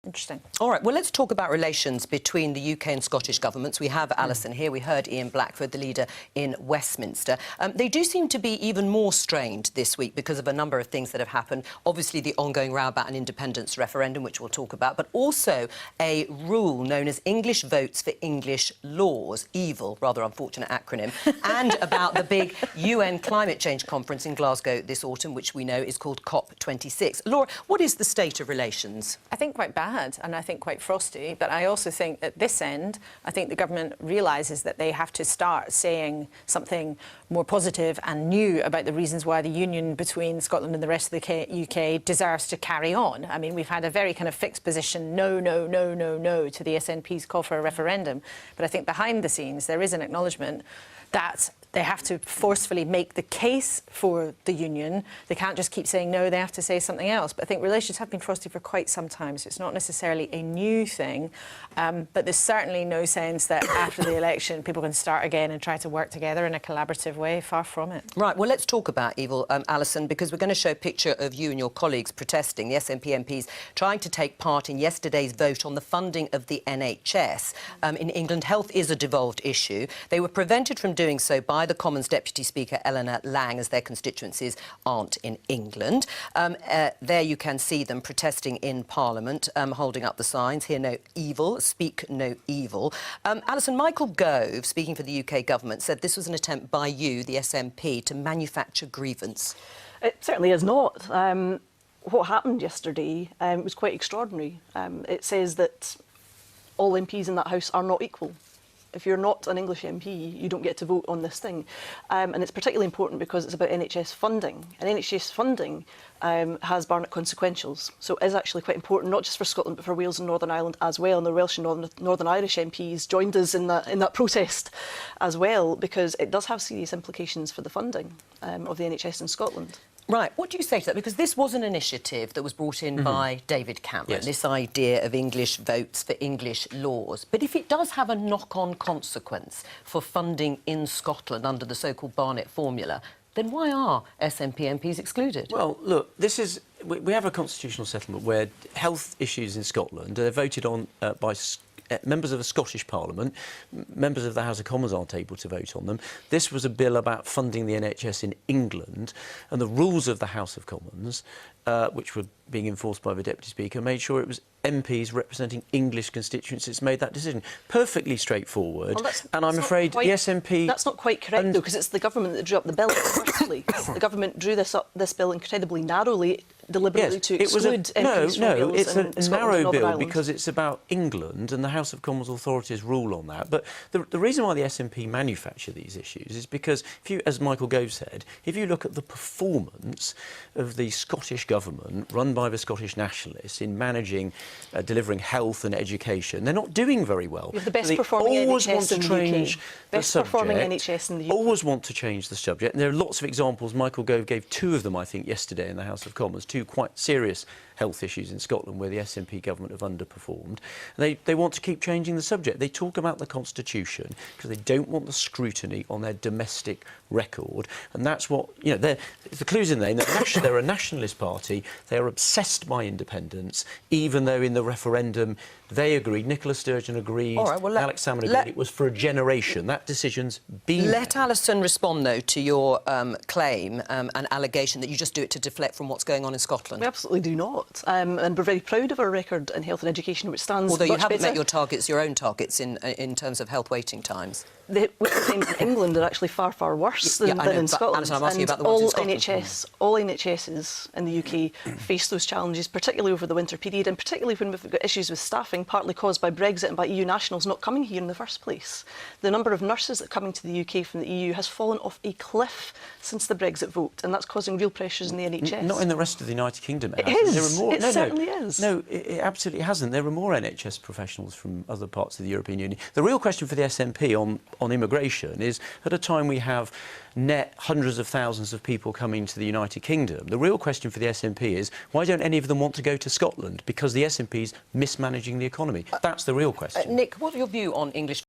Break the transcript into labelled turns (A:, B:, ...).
A: Interesting.
B: All right, well, let's talk about relations between the UK and Scottish governments. We have Alison here. We heard Ian Blackford, the leader in Westminster. They do seem to be even more strained this week because of a number of things that have happened. Obviously, the ongoing row about an independence referendum, which we'll talk about, but also a rule known as English Votes for English Laws, EVIL, rather unfortunate acronym, and about the big UN climate change conference in Glasgow this autumn, which we know is called COP26. Laura, what is the state of relations?
A: I think quite bad. And I think quite frosty, but I also think at this end, I think the government realises that they have to start saying something more positive and new about the reasons why the union between Scotland and the rest of the UK deserves to carry on. I mean, we've had a very kind of fixed position, no, no, no, no, no, to the SNP's call for a referendum. But I think behind the scenes, there is an acknowledgement that they have to forcefully make the case for the union. They can't just keep saying no, they have to say something else. But I think relations have been frosty for quite some time, so it's not necessarily a new thing. But there's certainly no sense that after the election people can start again and try to work together in a collaborative way. Far from it.
B: Right, well, let's talk about EVIL, Alison, because we're going to show a picture of you and your colleagues protesting, the SNP MPs trying to take part in yesterday's vote on the funding of the NHS. In England, health is a devolved issue. They were prevented from doing so by the Commons Deputy Speaker Eleanor Lang, as their constituencies aren't in England. There you can see them protesting in Parliament, holding up the signs, hear no evil, speak no evil. Alison, Michael Gove, speaking for the UK government, said this was an attempt by you, the SNP, to manufacture grievance.
C: It certainly is not. What happened yesterday was quite extraordinary. It says that all MPs in that House are not equal. If you're not an English MP, you don't get to vote on this thing. And it's particularly important because it's about NHS funding. And NHS funding has Barnett consequentials. So it is actually quite important, not just for Scotland, but for Wales and Northern Ireland as well. And the Welsh and Northern Irish MPs joined us in that protest as well, because it does have serious implications for the funding of the NHS in Scotland.
B: Right, what do you say to that? Because this was an initiative that was brought in by David Cameron, this idea of English votes for English laws. But if it does have a knock-on consequence for funding in Scotland under the so-called Barnett formula, then why are SNP MPs excluded?
D: Well, look, we have a constitutional settlement where health issues in Scotland are voted on by members of the Scottish Parliament. Members of the House of Commons aren't able to vote on them. This was a bill about funding the NHS in England, and the rules of the House of Commons, which were being enforced by the Deputy Speaker, made sure it was MPs representing English constituencies made that decision. Perfectly straightforward. Well, and I'm afraid the SNP...
C: That's not quite correct, though, because it's the government that drew up the bill in the first place. The government drew this bill incredibly narrowly, deliberately to exclude MPs from Wales
D: it's
C: and
D: a narrow bill because it's about England, and the House of Commons authorities rule on that. But the reason why the SNP manufacture these issues is because, if you, as Michael Gove said, if you look at the performance of the Scottish government run by the Scottish nationalists in managing, delivering health and education, they're not doing very well.
C: We have the best performing NHS in the UK.
D: Best performing NHS in the UK. Always want to change the subject. And there are lots of examples. Michael Gove gave two of them, I think, yesterday in the House of Commons, two quite serious health issues in Scotland where the SNP government have underperformed. And they want to keep changing the subject. They talk about the Constitution because they don't want the scrutiny on their domestic record. And that's what, you know, the clue's in there. They're a nationalist party. They're obsessed by independence, even though in the referendum they agreed, Nicola Sturgeon agreed, Alex Salmond agreed, it was for a generation. That decision's been
B: Let Alison respond, though, to your claim and allegation that you just do it to deflect from what's going on in Scotland.
C: We absolutely do not. And we're very proud of our record in health and education, which stands
B: Although you haven't met
C: your
B: own targets in terms of health waiting times.
C: The waiting times in England are actually far, far worse than in Scotland.
B: Alison, I'm asking about the ones in Scotland.
C: All NHSs in the UK face those challenges, particularly over the winter period, and particularly when we've got issues with staffing, partly caused by Brexit and by EU nationals not coming here in the first place. The number of nurses that are coming to the UK from the EU has fallen off a cliff since the Brexit vote, and that's causing real pressures in the NHS.
D: Not in the rest of the United Kingdom.
C: It is. There are more. It certainly is.
D: No, it absolutely hasn't. There are more NHS professionals from other parts of the European Union. The real question for the SNP on immigration is, at a time we have net hundreds of thousands of people coming to the United Kingdom, the real question for the SNP is, why don't any of them want to go to Scotland? Because the SNP's mismanaging the economy. That's the real question.
B: Nick, what's your view on English